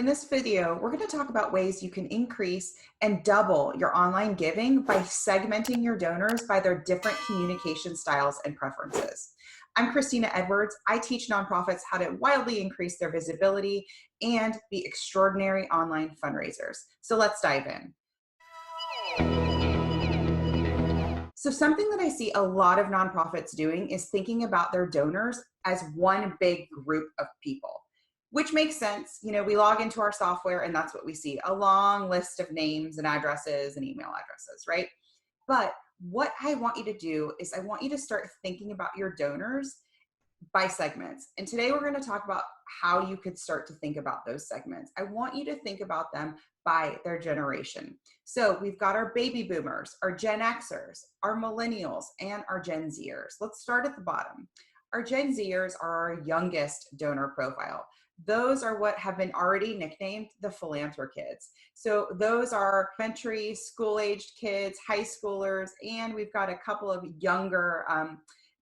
In this video, we're going to talk about ways you can increase and double your online giving by segmenting your donors by their different communication styles and preferences. I'm Christina Edwards. I teach nonprofits how to wildly increase their visibility and be extraordinary online fundraisers. So let's dive in. So something that I see a lot of nonprofits doing is thinking about their donors as one big group of people, which makes sense. You know, we log into our software and that's what we see, a long list of names and addresses and email addresses, right? But what I want you to do is I want you to start thinking about your donors by segments. And today we're going to talk about how you could start to think about those segments. I want you to think about them by their generation. So we've got our baby boomers, our Gen Xers, our millennials, and our Gen Zers. Let's start at the bottom. Our Gen Zers are our youngest donor profile. Those are what have been already nicknamed the philanthrop kids. So those are elementary school-aged kids, high schoolers, and we've got a couple of younger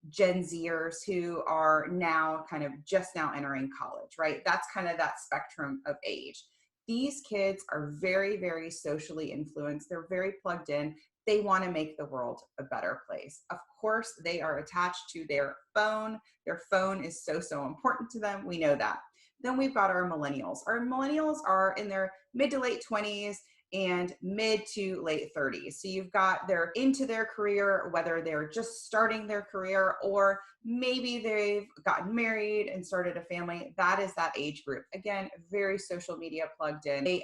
Gen Zers who are now kind of just now entering college, right? That's kind of that spectrum of age. These kids are very, very socially influenced. They're very plugged in. They want to make the world a better place. Of course, they are attached to their phone. Their phone is so, so important to them. We know that. Then we've got our millennials. Our millennials are in their mid to late 20s and mid to late 30s. So you've got they're into their career, whether they're just starting their career or maybe they've gotten married and started a family. That is that age group. Again, very social media plugged in. They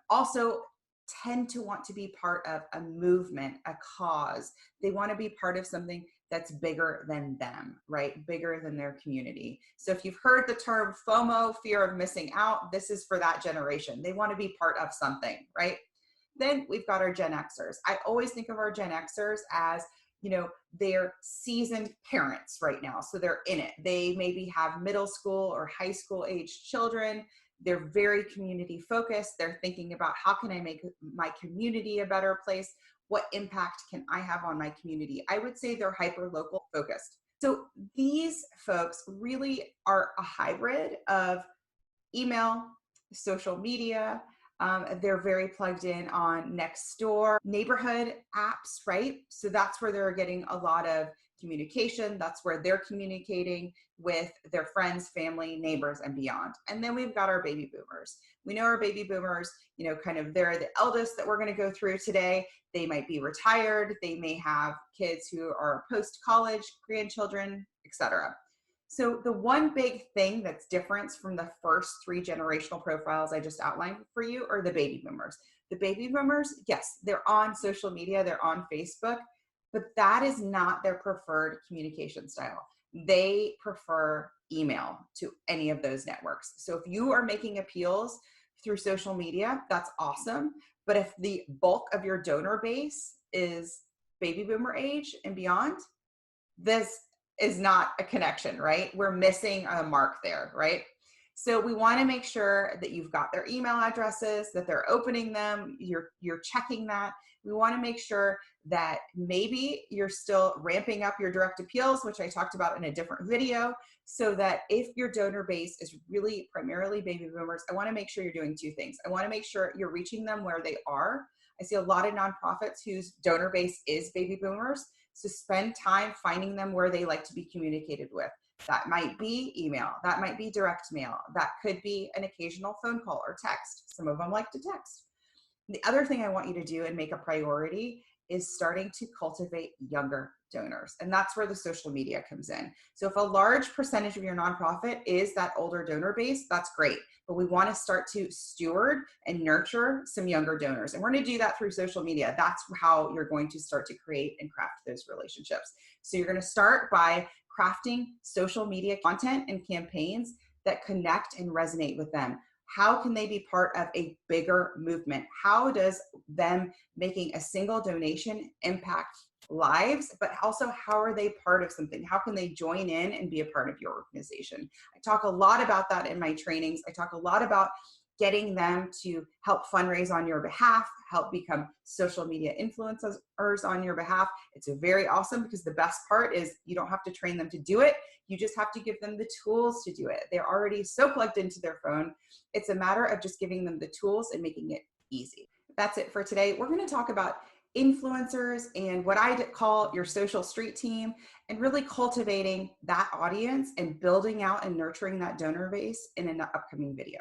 also tend to want to be part of a movement, a cause. They want to be part of something that's bigger than them, right? Bigger than their community. So if you've heard the term FOMO, fear of missing out, this is for that generation. They want to be part of something, right? Then we've got our Gen Xers. I always think of our Gen Xers as, you know, they're seasoned parents right now. So they're in it. They maybe have middle school or high school age children. They're very community focused. They're thinking about how can I make my community a better place? What impact can I have on my community? I would say they're hyper local focused. So these folks really are a hybrid of email, social media. They're very plugged in on Nextdoor, neighborhood apps, right? So that's where they're getting a lot of communication. That's where they're communicating with their friends, family, neighbors, and beyond. And then we've got our baby boomers. We know our baby boomers, you know, kind of they're the eldest that we're going to go through today. They might be retired. They may have kids who are post-college, grandchildren, etc. So the one big thing that's different from the first three generational profiles I just outlined for you are the baby boomers. The baby boomers, yes, they're on social media, they're on Facebook, but that is not their preferred communication style. They prefer email to any of those networks. So if you are making appeals through social media, that's awesome. But if the bulk of your donor base is baby boomer age and beyond, this is not a connection, right? We're missing a mark there, right? So we want to make sure that you've got their email addresses, that they're opening them, you're checking that. We want to make sure that maybe you're still ramping up your direct appeals, which I talked about in a different video, so that if your donor base is really primarily baby boomers, I want to make sure you're doing two things. I want to make sure you're reaching them where they are. I see a lot of nonprofits whose donor base is baby boomers. So spend time finding them where they like to be communicated with. That might be email, that might be direct mail, that could be an occasional phone call or text. Some of them like to text. The other thing I want you to do and make a priority is starting to cultivate younger donors. And that's where the social media comes in. So if a large percentage of your nonprofit is that older donor base, that's great. But we want to start to steward and nurture some younger donors. And we're going to do that through social media. That's how you're going to start to create and craft those relationships. So you're going to start by crafting social media content and campaigns that connect and resonate with them. How can they be part of a bigger movement? How does them making a single donation impact lives, but also how are they part of something? How can they join in and be a part of your organization? I talk a lot about that in my trainings. I talk a lot about getting them to help fundraise on your behalf, help become social media influencers on your behalf. It's very awesome because the best part is you don't have to train them to do it. You just have to give them the tools to do it. They're already so plugged into their phone. It's a matter of just giving them the tools and making it easy. That's it for today. We're going to talk about influencers and what I call your social street team, and really cultivating that audience and building out and nurturing that donor base in an upcoming video.